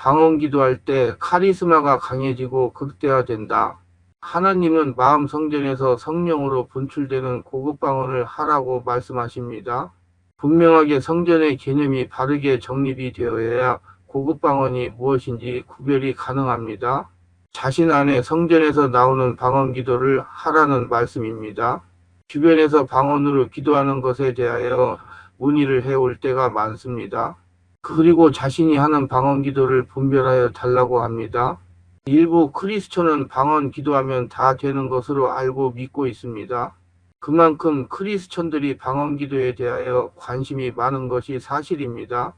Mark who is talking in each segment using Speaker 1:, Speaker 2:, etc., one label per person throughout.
Speaker 1: 방언 기도할 때 카리스마가 강해지고 극대화된다. 하나님은 마음 성전에서 성령으로 분출되는 고급 방언을 하라고 말씀하십니다. 분명하게 성전의 개념이 바르게 정립이 되어야 고급 방언이 무엇인지 구별이 가능합니다. 자신 안에 성전에서 나오는 방언 기도를 하라는 말씀입니다. 주변에서 방언으로 기도하는 것에 대하여 문의를 해올 때가 많습니다. 그리고 자신이 하는 방언 기도를 분별하여 달라고 합니다. 일부 크리스천은 방언 기도하면 다 되는 것으로 알고 믿고 있습니다. 그만큼 크리스천들이 방언 기도에 대하여 관심이 많은 것이 사실입니다.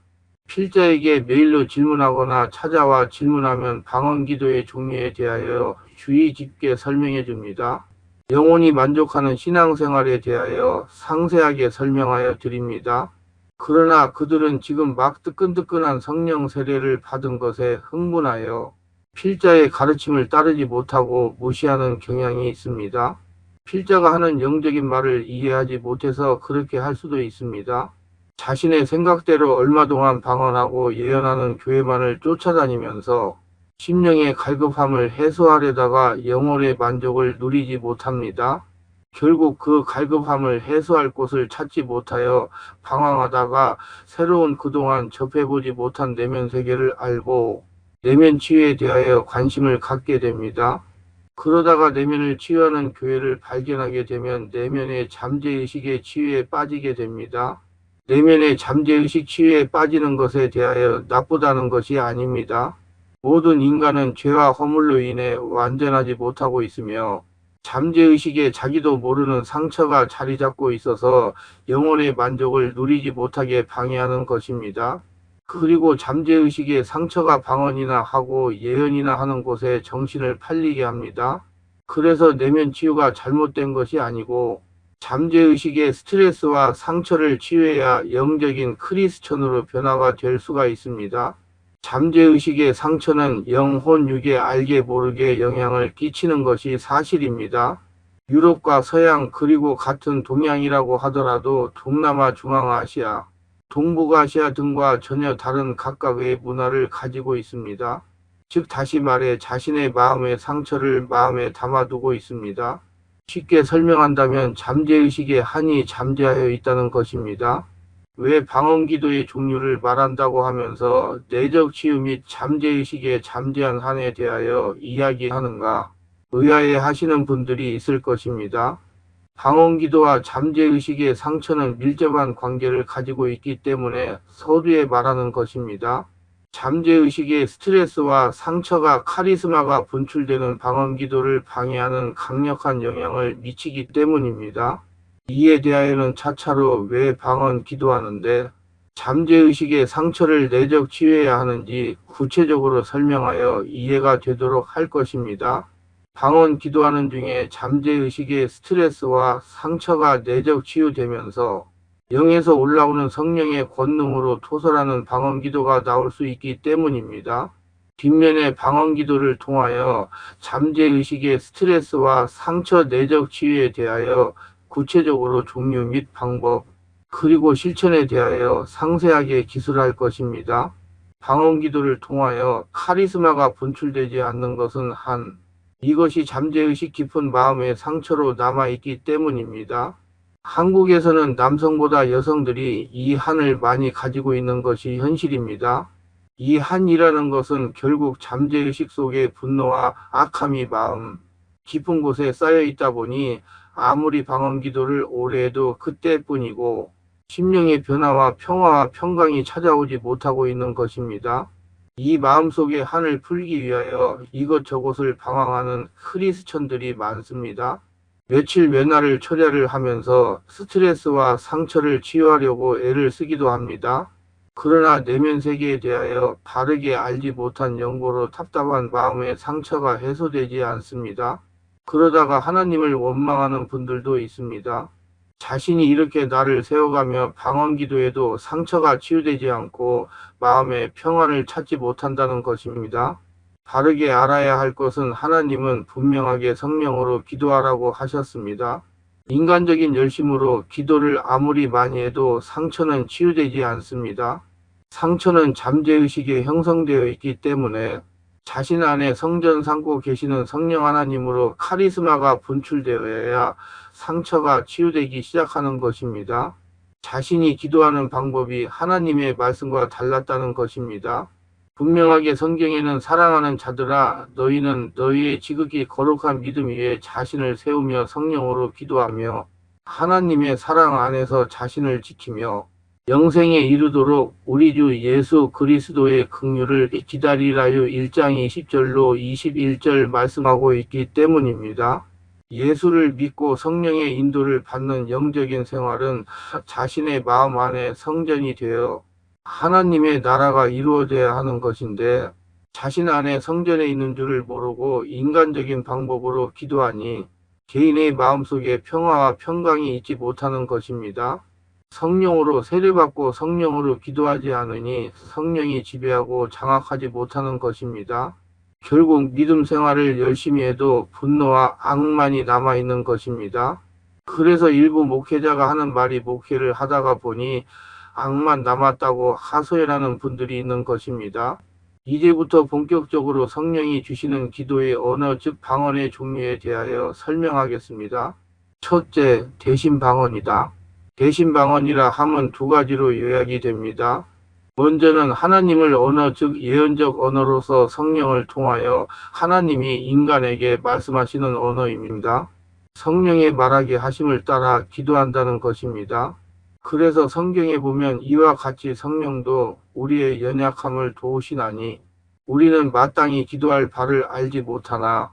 Speaker 1: 필자에게 메일로 질문하거나 찾아와 질문하면 방언 기도의 종류에 대하여 주의 깊게 설명해 줍니다. 영혼이 만족하는 신앙생활에 대하여 상세하게 설명하여 드립니다. 그러나 그들은 지금 막 뜨끈뜨끈한 성령 세례를 받은 것에 흥분하여 필자의 가르침을 따르지 못하고 무시하는 경향이 있습니다. 필자가 하는 영적인 말을 이해하지 못해서 그렇게 할 수도 있습니다. 자신의 생각대로 얼마 동안 방언하고 예언하는 교회만을 쫓아다니면서 심령의 갈급함을 해소하려다가 영혼의 만족을 누리지 못합니다. 결국 그 갈급함을 해소할 곳을 찾지 못하여 방황하다가 새로운 그동안 접해보지 못한 내면 세계를 알고 내면 치유에 대하여 관심을 갖게 됩니다. 그러다가 내면을 치유하는 교회를 발견하게 되면 내면의 잠재의식의 치유에 빠지게 됩니다. 내면의 잠재의식 치유에 빠지는 것에 대하여 나쁘다는 것이 아닙니다. 모든 인간은 죄와 허물로 인해 완전하지 못하고 있으며 잠재의식에 자기도 모르는 상처가 자리 잡고 있어서 영혼의 만족을 누리지 못하게 방해하는 것입니다. 그리고 잠재의식에 상처가 방언이나 하고 예언이나 하는 곳에 정신을 팔리게 합니다. 그래서 내면 치유가 잘못된 것이 아니고 잠재의식의 스트레스와 상처를 치유해야 영적인 크리스천으로 변화가 될 수가 있습니다. 잠재의식의 상처는 영혼 육에 알게 모르게 영향을 끼치는 것이 사실입니다. 유럽과 서양 그리고 같은 동양이라고 하더라도 동남아, 중앙아시아, 동북아시아 등과 전혀 다른 각각의 문화를 가지고 있습니다. 즉 다시 말해 자신의 마음의 상처를 마음에 담아두고 있습니다. 쉽게 설명한다면 잠재의식에 한이 잠재하여 있다는 것입니다. 왜 방언 기도의 종류를 말한다고 하면서 내적 치유 및 잠재의식의 잠재한 한에 대하여 이야기하는가 의아해 하시는 분들이 있을 것입니다. 방언 기도와 잠재의식의 상처는 밀접한 관계를 가지고 있기 때문에 서두에 말하는 것입니다. 잠재의식의 스트레스와 상처가 카리스마가 분출되는 방언 기도를 방해하는 강력한 영향을 미치기 때문입니다. 이에 대하여는 차차로 왜 방언 기도하는데 잠재의식의 상처를 내적 치유해야 하는지 구체적으로 설명하여 이해가 되도록 할 것입니다. 방언 기도하는 중에 잠재의식의 스트레스와 상처가 내적 치유되면서 영에서 올라오는 성령의 권능으로 토설하는 방언 기도가 나올 수 있기 때문입니다. 뒷면의 방언 기도를 통하여 잠재의식의 스트레스와 상처 내적 치유에 대하여 구체적으로 종류 및 방법, 그리고 실천에 대하여 상세하게 기술할 것입니다. 방언 기도를 통하여 카리스마가 분출되지 않는 것은 이것이 잠재의식 깊은 마음의 상처로 남아있기 때문입니다. 한국에서는 남성보다 여성들이 이 한을 많이 가지고 있는 것이 현실입니다. 이 한이라는 것은 결국 잠재의식 속의 분노와 악함이 마음 깊은 곳에 쌓여 있다 보니 아무리 방언 기도를 오래 해도 그때뿐이고 심령의 변화와 평화와 평강이 찾아오지 못하고 있는 것입니다. 이 마음속의 한을 풀기 위하여 이것저것을 방황하는 크리스천들이 많습니다. 며칠 몇 날을 철야를 하면서 스트레스와 상처를 치유하려고 애를 쓰기도 합니다. 그러나 내면 세계에 대하여 바르게 알지 못한 영고로 답답한 마음의 상처가 해소되지 않습니다. 그러다가 하나님을 원망하는 분들도 있습니다. 자신이 이렇게 나를 세워가며 방언 기도해도 상처가 치유되지 않고 마음의 평안을 찾지 못한다는 것입니다. 바르게 알아야 할 것은 하나님은 분명하게 성령으로 기도하라고 하셨습니다. 인간적인 열심으로 기도를 아무리 많이 해도 상처는 치유되지 않습니다. 상처는 잠재의식에 형성되어 있기 때문에 자신 안에 성전 삼고 계시는 성령 하나님으로 카리스마가 분출되어야 상처가 치유되기 시작하는 것입니다. 자신이 기도하는 방법이 하나님의 말씀과 달랐다는 것입니다. 분명하게 성경에는 사랑하는 자들아 너희는 너희의 지극히 거룩한 믿음 위에 자신을 세우며 성령으로 기도하며 하나님의 사랑 안에서 자신을 지키며 영생에 이르도록 우리 주 예수 그리스도의 긍휼을 기다리라요 1장 20절로 21절 말씀하고 있기 때문입니다. 예수를 믿고 성령의 인도를 받는 영적인 생활은 자신의 마음 안에 성전이 되어 하나님의 나라가 이루어져야 하는 것인데 자신 안에 성전에 있는 줄을 모르고 인간적인 방법으로 기도하니 개인의 마음속에 평화와 평강이 있지 못하는 것입니다. 성령으로 세례받고 성령으로 기도하지 않으니 성령이 지배하고 장악하지 못하는 것입니다. 결국 믿음 생활을 열심히 해도 분노와 악만이 남아있는 것입니다. 그래서 일부 목회자가 하는 말이 목회를 하다가 보니 악만 남았다고 하소연하는 분들이 있는 것입니다. 이제부터 본격적으로 성령이 주시는 기도의 언어 즉 방언의 종류에 대하여 설명하겠습니다. 첫째, 대신 방언이다. 대신 방언이라 함은 두 가지로 요약이 됩니다. 먼저는 하나님을 언어 즉 예언적 언어로서 성령을 통하여 하나님이 인간에게 말씀하시는 언어입니다. 성령의 말하게 하심을 따라 기도한다는 것입니다. 그래서 성경에 보면 이와 같이 성령도 우리의 연약함을 도우시나니 우리는 마땅히 기도할 바를 알지 못하나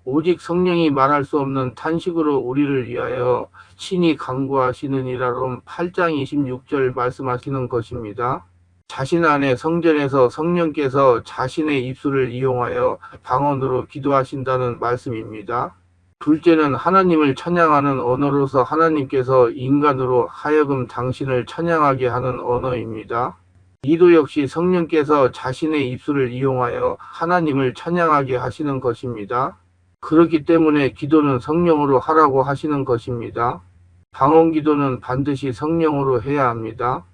Speaker 1: 오직 성령이 말할 수 없는 탄식으로 우리를 위하여 친히 간구하시느니라 롬 8장 26절 말씀하시는 것입니다. 자신 안에 성전에서 성령께서 자신의 입술을 이용하여 방언으로 기도하신다는 말씀입니다. 둘째는 하나님을 찬양하는 언어로서 하나님께서 인간으로 하여금 당신을 찬양하게 하는 언어입니다. 이도 역시 성령께서 자신의 입술을 이용하여 하나님을 찬양하게 하시는 것입니다. 그렇기 때문에 기도는 성령으로 하라고 하시는 것입니다. 방언 기도는 반드시 성령으로 해야 합니다.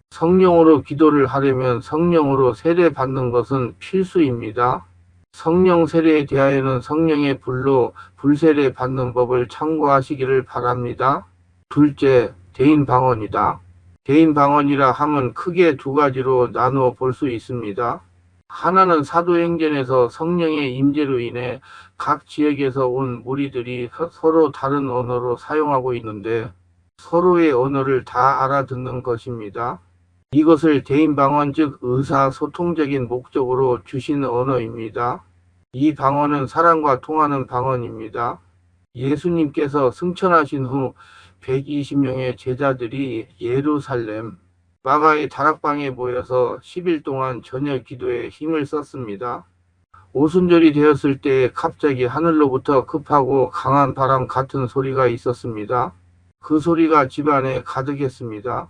Speaker 1: 성령으로 기도를 하려면 성령으로 세례 받는 것은 필수입니다. 성령 세례에 대하여는 성령의 불로 불세례 받는 법을 참고하시기를 바랍니다. 둘째, 대인 방언이다. 대인 방언이라 함은 크게 두 가지로 나누어 볼 수 있습니다. 하나는 사도행전에서 성령의 임재로 인해 각 지역에서 온 무리들이 서로 다른 언어로 사용하고 있는데 서로의 언어를 다 알아듣는 것입니다. 이것을 대인방언 즉 의사소통적인 목적으로 주신 언어입니다. 이 방언은 사람과 통하는 방언입니다. 예수님께서 승천하신 후 120명의 제자들이 예루살렘 마가의 다락방에 모여서 10일 동안 저녁 기도에 힘을 썼습니다. 오순절이 되었을 때 갑자기 하늘로부터 급하고 강한 바람 같은 소리가 있었습니다. 그 소리가 집안에 가득했습니다.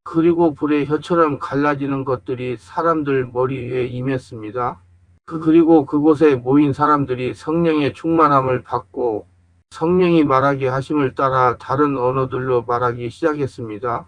Speaker 1: 그리고 불의 혀처럼 갈라지는 것들이 사람들 머리 위에 임했습니다. 그리고 그곳에 모인 사람들이 성령의 충만함을 받고 성령이 말하게 하심을 따라 다른 언어들로 말하기 시작했습니다.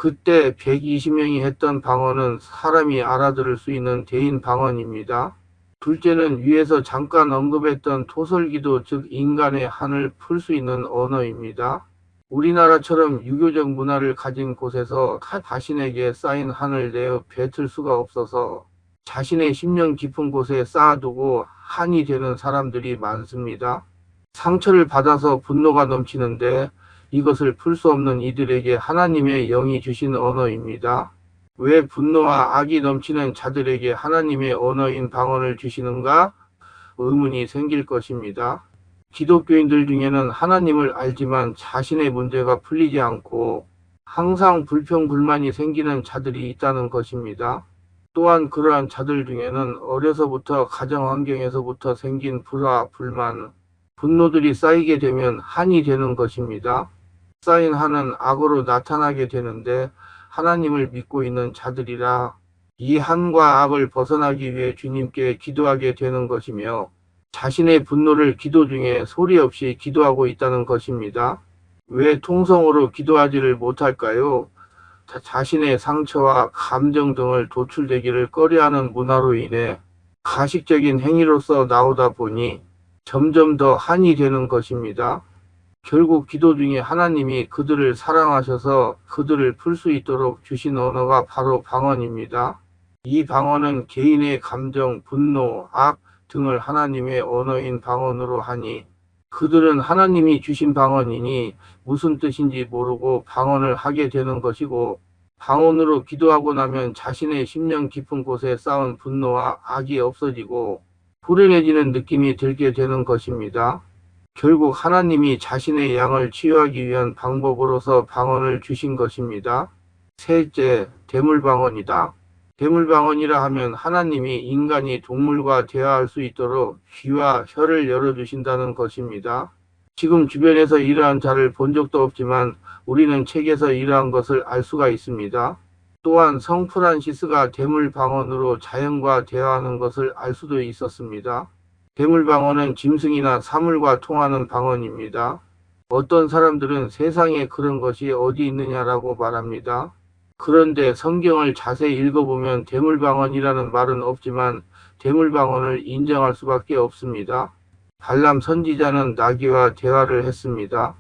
Speaker 1: 그때 120명이 했던 방언은 사람이 알아들을 수 있는 대인 방언입니다. 둘째는 위에서 잠깐 언급했던 토설기도 즉 인간의 한을 풀 수 있는 언어입니다. 우리나라처럼 유교적 문화를 가진 곳에서 자신에게 쌓인 한을 내어 뱉을 수가 없어서 자신의 심령 깊은 곳에 쌓아두고 한이 되는 사람들이 많습니다. 상처를 받아서 분노가 넘치는데 이것을 풀 수 없는 이들에게 하나님의 영이 주신 언어입니다. 왜 분노와 악이 넘치는 자들에게 하나님의 언어인 방언을 주시는가? 의문이 생길 것입니다. 기독교인들 중에는 하나님을 알지만 자신의 문제가 풀리지 않고 항상 불평불만이 생기는 자들이 있다는 것입니다. 또한 그러한 자들 중에는 어려서부터 가정환경에서부터 생긴 불화, 불만, 분노들이 쌓이게 되면 한이 되는 것입니다. 쌓인 한은 악으로 나타나게 되는데 하나님을 믿고 있는 자들이라 이 한과 악을 벗어나기 위해 주님께 기도하게 되는 것이며 자신의 분노를 기도 중에 소리 없이 기도하고 있다는 것입니다. 왜 통성으로 기도하지를 못할까요? 자신의 상처와 감정 등을 도출되기를 꺼려하는 문화로 인해 가식적인 행위로서 나오다 보니 점점 더 한이 되는 것입니다. 결국 기도 중에 하나님이 그들을 사랑하셔서 그들을 풀 수 있도록 주신 언어가 바로 방언입니다. 이 방언은 개인의 감정, 분노, 악 등을 하나님의 언어인 방언으로 하니 그들은 하나님이 주신 방언이니 무슨 뜻인지 모르고 방언을 하게 되는 것이고, 방언으로 기도하고 나면 자신의 심령 깊은 곳에 쌓은 분노와 악이 없어지고 불행해지는 느낌이 들게 되는 것입니다. 결국 하나님이 자신의 양을 치유하기 위한 방법으로서 방언을 주신 것입니다. 셋째, 대물방언이다. 대물방언이라 하면 하나님이 인간이 동물과 대화할 수 있도록 귀와 혀를 열어주신다는 것입니다. 지금 주변에서 이러한 자를 본 적도 없지만 우리는 책에서 이러한 것을 알 수가 있습니다. 또한 성 프란시스가 대물방언으로 자연과 대화하는 것을 알 수도 있었습니다. 대물방언은 짐승이나 사물과 통하는 방언입니다. 어떤 사람들은 세상에 그런 것이 어디 있느냐라고 말합니다. 그런데 성경을 자세히 읽어보면 대물방언이라는 말은 없지만 대물방언을 인정할 수밖에 없습니다. 발람 선지자는 나귀와 대화를 했습니다.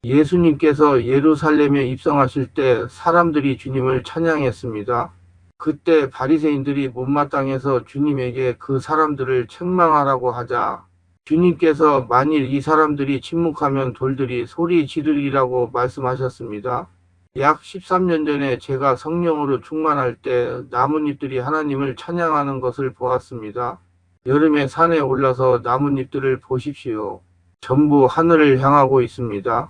Speaker 1: 예수님께서 예루살렘에 입성하실 때 사람들이 주님을 찬양했습니다. 그때 바리새인들이 못마땅해서 주님에게 그 사람들을 책망하라고 하자 주님께서 만일 이 사람들이 침묵하면 돌들이 소리 지르리라고 말씀하셨습니다. 약 13년 전에 제가 성령으로 충만할 때 나뭇잎들이 하나님을 찬양하는 것을 보았습니다. 여름에 산에 올라서 나뭇잎들을 보십시오. 전부 하늘을 향하고 있습니다.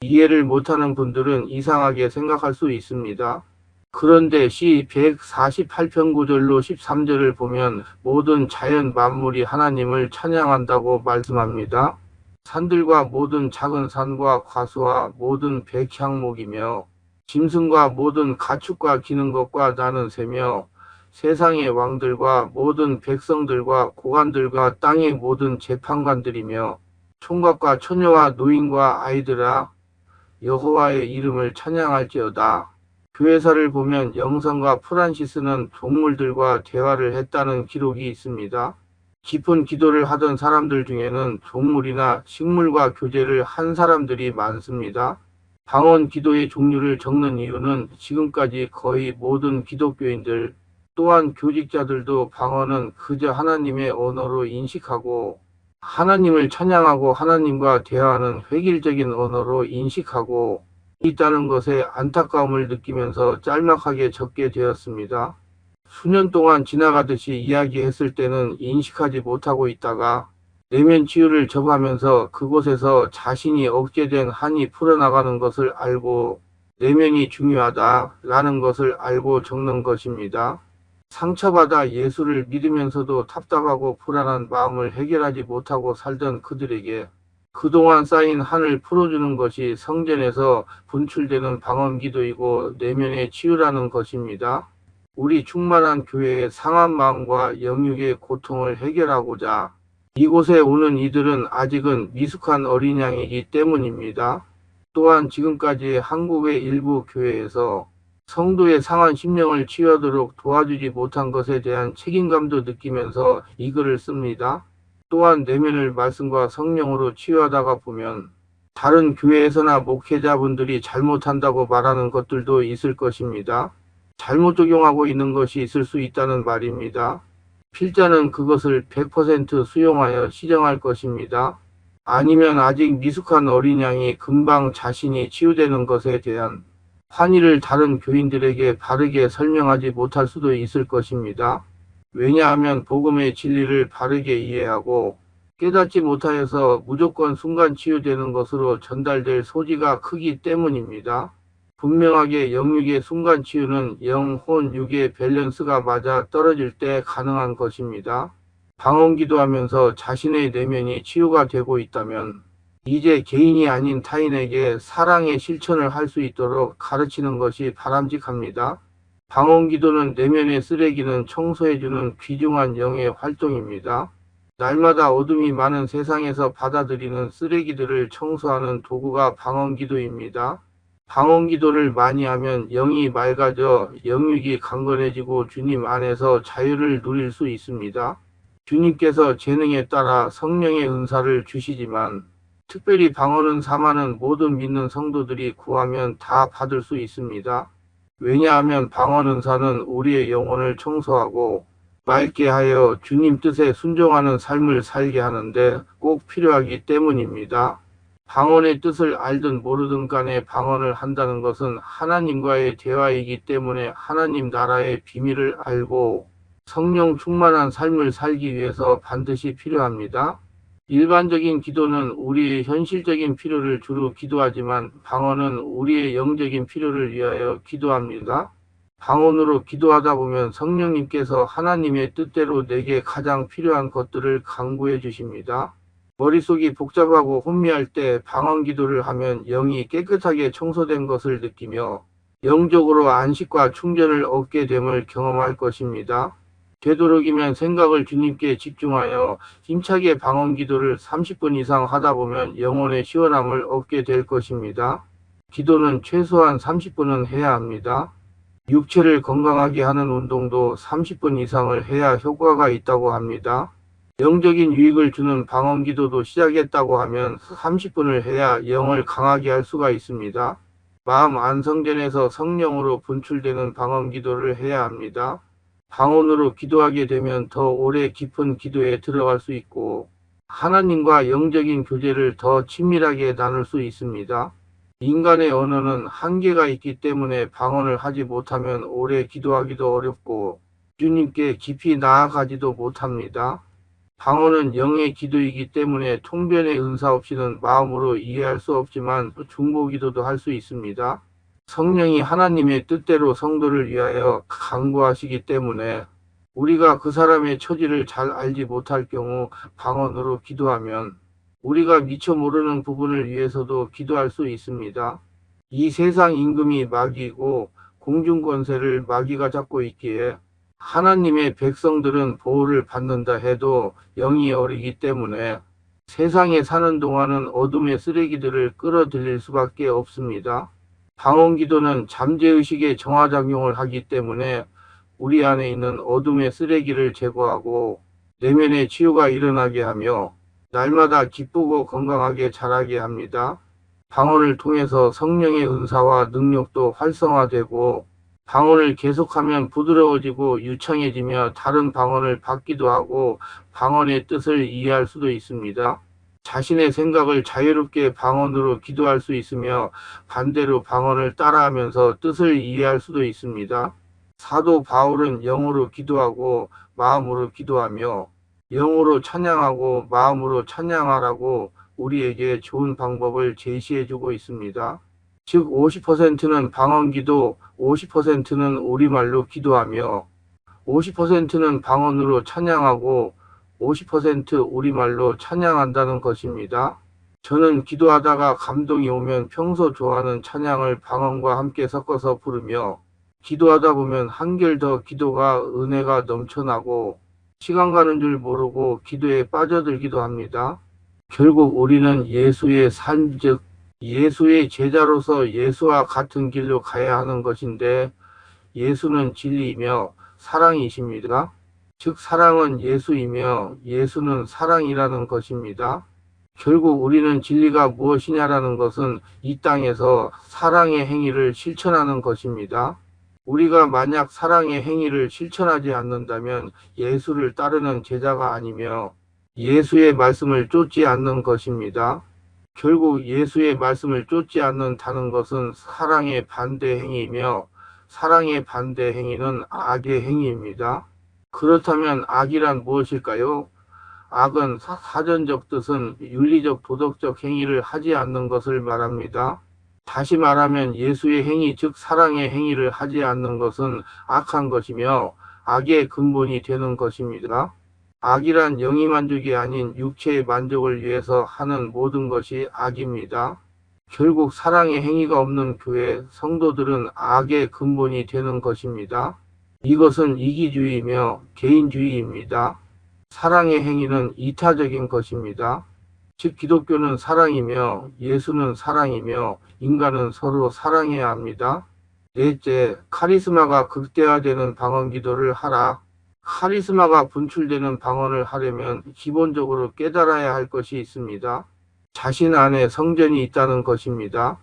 Speaker 1: 이해를 못하는 분들은 이상하게 생각할 수 있습니다. 그런데 시 148편 9절로 13절을 보면 모든 자연 만물이 하나님을 찬양한다고 말씀합니다. 산들과 모든 작은 산과 과수와 모든 백향목이며 짐승과 모든 가축과 기는 것과 나는 새며 세상의 왕들과 모든 백성들과 고관들과 땅의 모든 재판관들이며 총각과 처녀와 노인과 아이들아 여호와의 이름을 찬양할지어다. 교회사를 보면 영성과 프란시스는 동물들과 대화를 했다는 기록이 있습니다. 깊은 기도를 하던 사람들 중에는 동물이나 식물과 교제를 한 사람들이 많습니다. 방언 기도의 종류를 적는 이유는 지금까지 거의 모든 기독교인들 또한 교직자들도 방언은 그저 하나님의 언어로 인식하고 하나님을 찬양하고 하나님과 대화하는 획일적인 언어로 인식하고 있다는 것에 안타까움을 느끼면서 짤막하게 적게 되었습니다. 수년 동안 지나가듯이 이야기했을 때는 인식하지 못하고 있다가 내면 치유를 접하면서 그곳에서 자신이 억제된 한이 풀어나가는 것을 알고 내면이 중요하다라는 것을 알고 적는 것입니다. 상처받아 예수를 믿으면서도 답답하고 불안한 마음을 해결하지 못하고 살던 그들에게 그동안 쌓인 한을 풀어주는 것이 성전에서 분출되는 방언기도이고 내면의 치유라는 것입니다. 우리 충만한 교회의 상한 마음과 영육의 고통을 해결하고자 이곳에 오는 이들은 아직은 미숙한 어린 양이기 때문입니다. 또한 지금까지 한국의 일부 교회에서 성도의 상한 심령을 치유하도록 도와주지 못한 것에 대한 책임감도 느끼면서 이 글을 씁니다. 또한 내면을 말씀과 성령으로 치유하다가 보면 다른 교회에서나 목회자분들이 잘못한다고 말하는 것들도 있을 것입니다. 잘못 적용하고 있는 것이 있을 수 있다는 말입니다. 필자는 그것을 100% 수용하여 시정할 것입니다. 아니면 아직 미숙한 어린 양이 금방 자신이 치유되는 것에 대한 환희를 다른 교인들에게 바르게 설명하지 못할 수도 있을 것입니다. 왜냐하면 복음의 진리를 바르게 이해하고 깨닫지 못하여서 무조건 순간 치유되는 것으로 전달될 소지가 크기 때문입니다. 분명하게 영육의 순간 치유는 영, 혼, 육의 밸런스가 맞아 떨어질 때 가능한 것입니다. 방언 기도하면서 자신의 내면이 치유가 되고 있다면 이제 개인이 아닌 타인에게 사랑의 실천을 할 수 있도록 가르치는 것이 바람직합니다. 방언 기도는 내면의 쓰레기는 청소해주는 귀중한 영의 활동입니다. 날마다 어둠이 많은 세상에서 받아들이는 쓰레기들을 청소하는 도구가 방언 기도입니다. 방언 기도를 많이 하면 영이 맑아져 영육이 강건해지고 주님 안에서 자유를 누릴 수 있습니다. 주님께서 재능에 따라 성령의 은사를 주시지만 특별히 방언 은사만은 모든 믿는 성도들이 구하면 다 받을 수 있습니다. 왜냐하면 방언 은사는 우리의 영혼을 청소하고 맑게 하여 주님 뜻에 순종하는 삶을 살게 하는데 꼭 필요하기 때문입니다. 방언의 뜻을 알든 모르든 간에 방언을 한다는 것은 하나님과의 대화이기 때문에 하나님 나라의 비밀을 알고 성령 충만한 삶을 살기 위해서 반드시 필요합니다. 일반적인 기도는 우리의 현실적인 필요를 주로 기도하지만 방언은 우리의 영적인 필요를 위하여 기도합니다. 방언으로 기도하다 보면 성령님께서 하나님의 뜻대로 내게 가장 필요한 것들을 강구해 주십니다. 머릿속이 복잡하고 혼미할 때 방언 기도를 하면 영이 깨끗하게 청소된 것을 느끼며 영적으로 안식과 충전을 얻게 됨을 경험할 것입니다. 되도록이면 생각을 주님께 집중하여 힘차게 방언 기도를 30분 이상 하다 보면 영혼의 시원함을 얻게 될 것입니다. 기도는 최소한 30분은 해야 합니다. 육체를 건강하게 하는 운동도 30분 이상을 해야 효과가 있다고 합니다. 영적인 유익을 주는 방언 기도도 시작했다고 하면 30분을 해야 영을 강하게 할 수가 있습니다. 마음 안성전에서 성령으로 분출되는 방언 기도를 해야 합니다. 방언으로 기도하게 되면 더 오래 깊은 기도에 들어갈 수 있고 하나님과 영적인 교제를 더 친밀하게 나눌 수 있습니다. 인간의 언어는 한계가 있기 때문에 방언을 하지 못하면 오래 기도하기도 어렵고 주님께 깊이 나아가지도 못합니다. 방언은 영의 기도이기 때문에 통변의 은사 없이는 마음으로 이해할 수 없지만 중보기도도 할 수 있습니다. 성령이 하나님의 뜻대로 성도를 위하여 간구하시기 때문에 우리가 그 사람의 처지를 잘 알지 못할 경우 방언으로 기도하면 우리가 미처 모르는 부분을 위해서도 기도할 수 있습니다. 이 세상 임금이 마귀이고 공중권세를 마귀가 잡고 있기에 하나님의 백성들은 보호를 받는다 해도 영이 어리기 때문에 세상에 사는 동안은 어둠의 쓰레기들을 끌어들일 수밖에 없습니다. 방언 기도는 잠재의식의 정화작용을 하기 때문에 우리 안에 있는 어둠의 쓰레기를 제거하고 내면의 치유가 일어나게 하며 날마다 기쁘고 건강하게 자라게 합니다. 방언을 통해서 성령의 은사와 능력도 활성화되고 방언을 계속하면 부드러워지고 유창해지며 다른 방언을 받기도 하고 방언의 뜻을 이해할 수도 있습니다. 자신의 생각을 자유롭게 방언으로 기도할 수 있으며 반대로 방언을 따라하면서 뜻을 이해할 수도 있습니다. 사도 바울은 영으로 기도하고 마음으로 기도하며 영으로 찬양하고 마음으로 찬양하라고 우리에게 좋은 방법을 제시해주고 있습니다. 즉 50%는 방언 기도, 50%는 우리말로 기도하며 50%는 방언으로 찬양하고 50% 우리말로 찬양한다는 것입니다. 저는 기도하다가 감동이 오면 평소 좋아하는 찬양을 방언과 함께 섞어서 부르며 기도하다 보면 한결 더 기도가 은혜가 넘쳐나고 시간 가는 줄 모르고 기도에 빠져들기도 합니다. 결국 우리는 예수의 삶, 즉 예수의 제자로서 예수와 같은 길로 가야 하는 것인데 예수는 진리이며 사랑이십니다. 즉 사랑은 예수이며 예수는 사랑이라는 것입니다. 결국 우리는 진리가 무엇이냐라는 것은 이 땅에서 사랑의 행위를 실천하는 것입니다. 우리가 만약 사랑의 행위를 실천하지 않는다면 예수를 따르는 제자가 아니며 예수의 말씀을 쫓지 않는 것입니다. 결국 예수의 말씀을 쫓지 않는다는 것은 사랑의 반대 행위이며 사랑의 반대 행위는 악의 행위입니다. 그렇다면 악이란 무엇일까요? 악은 사전적 뜻은 윤리적 도덕적 행위를 하지 않는 것을 말합니다. 다시 말하면 예수의 행위 즉 사랑의 행위를 하지 않는 것은 악한 것이며 악의 근본이 되는 것입니다. 악이란 영의 만족이 아닌 육체의 만족을 위해서 하는 모든 것이 악입니다. 결국 사랑의 행위가 없는 교회 성도들은 악의 근본이 되는 것입니다. 이것은 이기주의이며 개인주의입니다. 사랑의 행위는 이타적인 것입니다. 즉 기독교는 사랑이며 예수는 사랑이며 인간은 서로 사랑해야 합니다. 넷째, 카리스마가 극대화되는 방언 기도를 하라. 카리스마가 분출되는 방언을 하려면 기본적으로 깨달아야 할 것이 있습니다. 자신 안에 성전이 있다는 것입니다.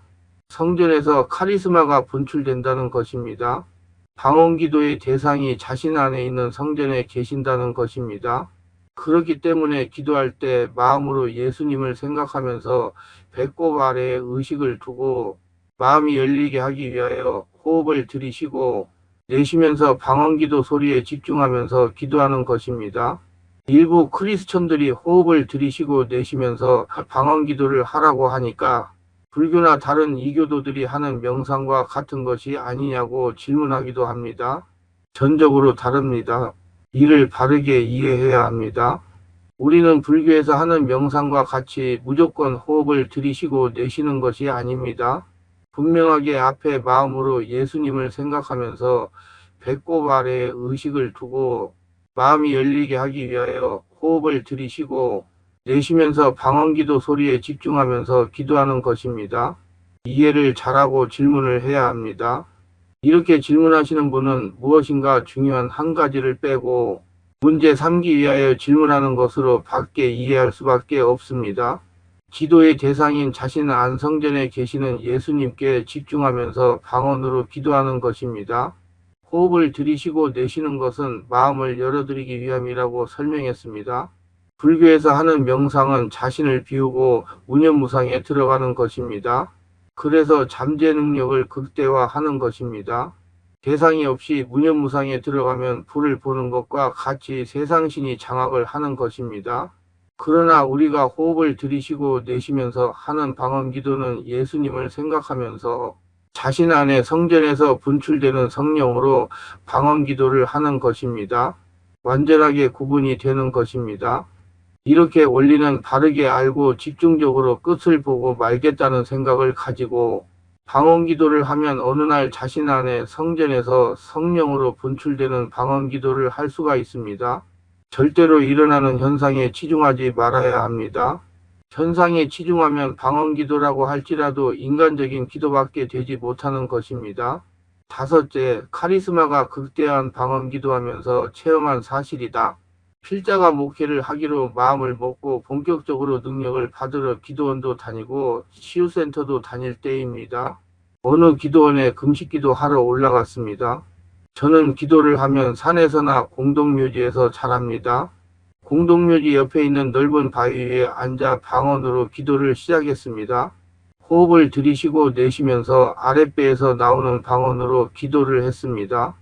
Speaker 1: 성전에서 카리스마가 분출된다는 것입니다. 방언 기도의 대상이 자신 안에 있는 성전에 계신다는 것입니다. 그렇기 때문에 기도할 때 마음으로 예수님을 생각하면서 배꼽 아래에 의식을 두고 마음이 열리게 하기 위하여 호흡을 들이쉬고 내쉬면서 방언기도 소리에 집중하면서 기도하는 것입니다. 일부 크리스천들이 호흡을 들이쉬고 내쉬면서 방언기도를 하라고 하니까 불교나 다른 이교도들이 하는 명상과 같은 것이 아니냐고 질문하기도 합니다. 전적으로 다릅니다. 이를 바르게 이해해야 합니다. 우리는 불교에서 하는 명상과 같이 무조건 호흡을 들이쉬고 내쉬는 것이 아닙니다. 분명하게 앞에 마음으로 예수님을 생각하면서 배꼽 아래에 의식을 두고 마음이 열리게 하기 위하여 호흡을 들이쉬고 내쉬면서 방언기도 소리에 집중하면서 기도하는 것입니다. 이해를 잘하고 질문을 해야 합니다. 이렇게 질문하시는 분은 무엇인가 중요한 한 가지를 빼고 문제 삼기 위하여 질문하는 것으로 밖에 이해할 수밖에 없습니다. 기도의 대상인 자신 안성전에 계시는 예수님께 집중하면서 방언으로 기도하는 것입니다. 호흡을 들이쉬고 내쉬는 것은 마음을 열어드리기 위함이라고 설명했습니다. 불교에서 하는 명상은 자신을 비우고 무념무상에 들어가는 것입니다. 그래서 잠재 능력을 극대화하는 것입니다. 대상이 없이 무념무상에 들어가면 불을 보는 것과 같이 세상신이 장악을 하는 것입니다. 그러나 우리가 호흡을 들이쉬고 내쉬면서 하는 방언 기도는 예수님을 생각하면서 자신 안에 성전에서 분출되는 성령으로 방언 기도를 하는 것입니다. 완전하게 구분이 되는 것입니다. 이렇게 원리는 바르게 알고 집중적으로 끝을 보고 말겠다는 생각을 가지고 방언 기도를 하면 어느 날 자신 안에 성전에서 성령으로 분출되는 방언 기도를 할 수가 있습니다. 절대로 일어나는 현상에 치중하지 말아야 합니다. 현상에 치중하면 방언 기도라고 할지라도 인간적인 기도밖에 되지 못하는 것입니다. 다섯째, 카리스마가 극대한 방언 기도하면서 체험한 사실이다. 필자가 목회를 하기로 마음을 먹고 본격적으로 능력을 받으러 기도원도 다니고 치유센터도 다닐 때입니다. 어느 기도원에 금식기도 하러 올라갔습니다. 저는 기도를 하면 산에서나 공동묘지에서 잘합니다. 공동묘지 옆에 있는 넓은 바위 위에 앉아 방언으로 기도를 시작했습니다. 호흡을 들이쉬고 내쉬면서 아랫배에서 나오는 방언으로 기도를 했습니다.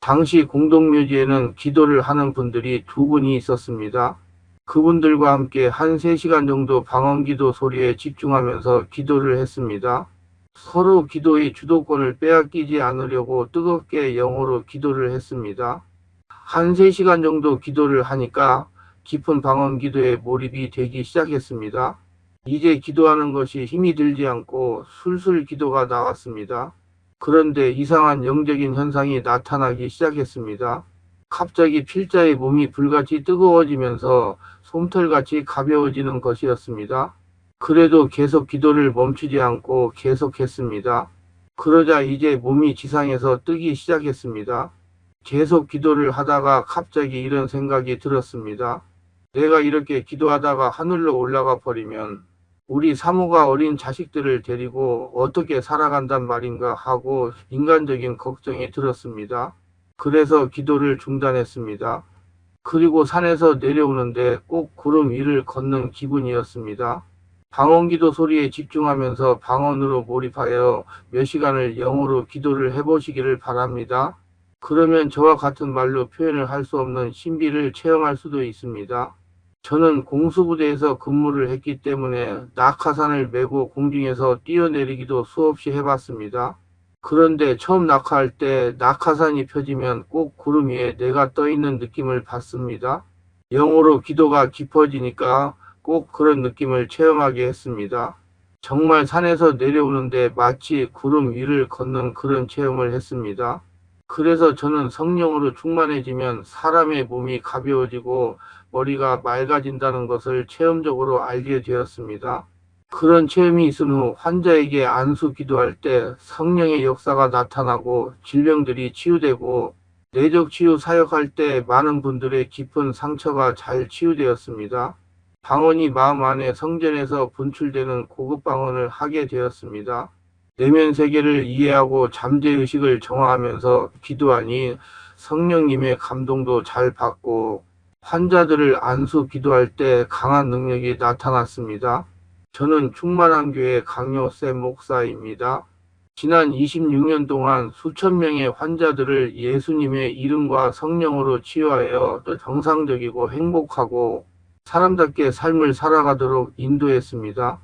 Speaker 1: 당시 공동묘지에는 기도를 하는 분들이 두 분이 있었습니다. 그분들과 함께 한 3시간 정도 방언기도 소리에 집중하면서 기도를 했습니다. 서로 기도의 주도권을 빼앗기지 않으려고 뜨겁게 영어로 기도를 했습니다. 한 3시간 정도 기도를 하니까 깊은 방언기도에 몰입이 되기 시작했습니다. 이제 기도하는 것이 힘이 들지 않고 술술 기도가 나왔습니다. 그런데 이상한 영적인 현상이 나타나기 시작했습니다. 갑자기 필자의 몸이 불같이 뜨거워지면서 솜털같이 가벼워지는 것이었습니다. 그래도 계속 기도를 멈추지 않고 계속했습니다. 그러자 이제 몸이 지상에서 뜨기 시작했습니다. 계속 기도를 하다가 갑자기 이런 생각이 들었습니다. 내가 이렇게 기도하다가 하늘로 올라가 버리면 우리 사모가 어린 자식들을 데리고 어떻게 살아간단 말인가 하고 인간적인 걱정이 들었습니다. 그래서 기도를 중단했습니다. 그리고 산에서 내려오는데 꼭 구름 위를 걷는 기분이었습니다. 방언기도 소리에 집중하면서 방언으로 몰입하여 몇 시간을 영어로 기도를 해보시기를 바랍니다. 그러면 저와 같은 말로 표현을 할 수 없는 신비를 체험할 수도 있습니다. 저는 공수부대에서 근무를 했기 때문에 낙하산을 메고 공중에서 뛰어내리기도 수없이 해봤습니다. 그런데 처음 낙하할 때 낙하산이 펴지면 꼭 구름 위에 내가 떠 있는 느낌을 받습니다. 영어로 기도가 깊어지니까 꼭 그런 느낌을 체험하게 했습니다. 정말 산에서 내려오는데 마치 구름 위를 걷는 그런 체험을 했습니다. 그래서 저는 성령으로 충만해지면 사람의 몸이 가벼워지고 머리가 맑아진다는 것을 체험적으로 알게 되었습니다. 그런 체험이 있은 후 환자에게 안수 기도할 때 성령의 역사가 나타나고 질병들이 치유되고 내적 치유 사역할 때 많은 분들의 깊은 상처가 잘 치유되었습니다. 방언이 마음 안에 성전에서 분출되는 고급 방언을 하게 되었습니다. 내면 세계를 이해하고 잠재의식을 정화하면서 기도하니 성령님의 감동도 잘 받고 환자들을 안수 기도할 때 강한 능력이 나타났습니다. 저는 충만한 교회 강요쌤 목사입니다. 지난 26년 동안 수천 명의 환자들을 예수님의 이름과 성령으로 치유하여 정상적이고 행복하고 사람답게 삶을 살아가도록 인도했습니다.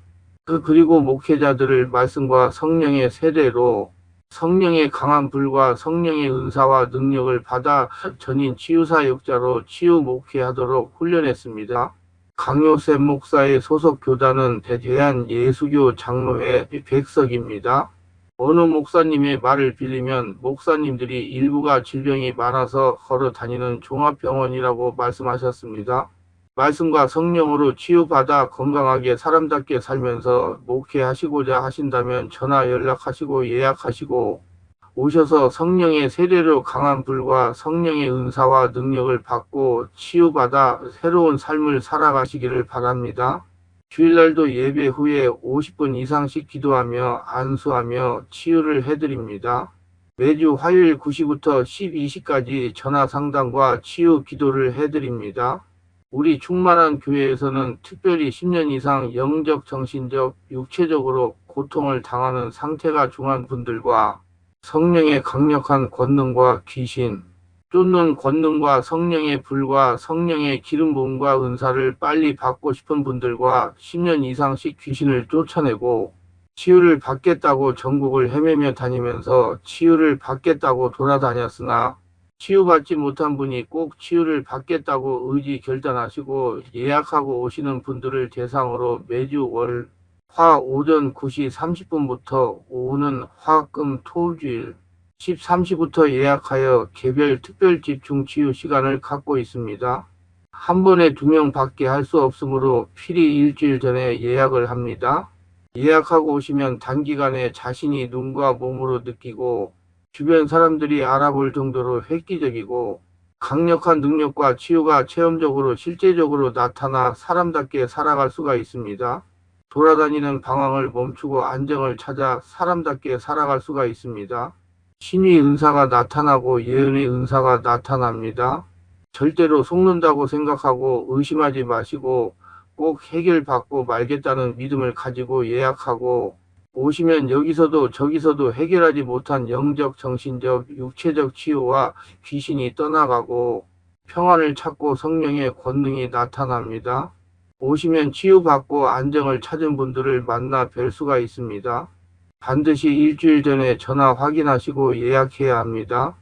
Speaker 1: 그리고 목회자들을 말씀과 성령의 세례로 성령의 강한 불과 성령의 은사와 능력을 받아 전인 치유사역자로 치유 목회하도록 훈련했습니다. 강요셉 목사의 소속 교단은 대한예수교 장로회 백석입니다. 어느 목사님의 말을 빌리면 목사님들이 일부가 질병이 많아서 걸어 다니는 종합병원이라고 말씀하셨습니다. 말씀과 성령으로 치유받아 건강하게 사람답게 살면서 목회하시고자 하신다면 전화 연락하시고 예약하시고 오셔서 성령의 세례로 강한 불과 성령의 은사와 능력을 받고 치유받아 새로운 삶을 살아가시기를 바랍니다. 주일날도 예배 후에 50분 이상씩 기도하며 안수하며 치유를 해드립니다. 매주 화요일 9시부터 12시까지 전화 상담과 치유 기도를 해드립니다. 우리 충만한 교회에서는 특별히 10년 이상 영적, 정신적, 육체적으로 고통을 당하는 상태가 중한 분들과 성령의 강력한 권능과 귀신, 쫓는 권능과 성령의 불과 성령의 기름 부음과 은사를 빨리 받고 싶은 분들과 10년 이상씩 귀신을 쫓아내고 치유를 받겠다고 전국을 헤매며 다니면서 치유를 받겠다고 돌아다녔으나 치유받지 못한 분이 꼭 치유를 받겠다고 의지 결단하시고 예약하고 오시는 분들을 대상으로 매주 월, 화 오전 9시 30분부터 오후는 화, 금, 토, 주일 13시부터 예약하여 개별 특별 집중 치유 시간을 갖고 있습니다. 한 번에 2명 밖에 할 수 없으므로 필히 일주일 전에 예약을 합니다. 예약하고 오시면 단기간에 자신이 눈과 몸으로 느끼고 주변 사람들이 알아볼 정도로 획기적이고 강력한 능력과 치유가 체험적으로 실제적으로 나타나 사람답게 살아갈 수가 있습니다. 돌아다니는 방황을 멈추고 안정을 찾아 사람답게 살아갈 수가 있습니다. 신의 은사가 나타나고 예언의 은사가 나타납니다. 절대로 속는다고 생각하고 의심하지 마시고 꼭 해결받고 말겠다는 믿음을 가지고 예약하고 오시면 여기서도 저기서도 해결하지 못한 영적, 정신적, 육체적 치유와 귀신이 떠나가고 평안을 찾고 성령의 권능이 나타납니다. 오시면 치유받고 안정을 찾은 분들을 만나 뵐 수가 있습니다. 반드시 일주일 전에 전화 확인하시고 예약해야 합니다.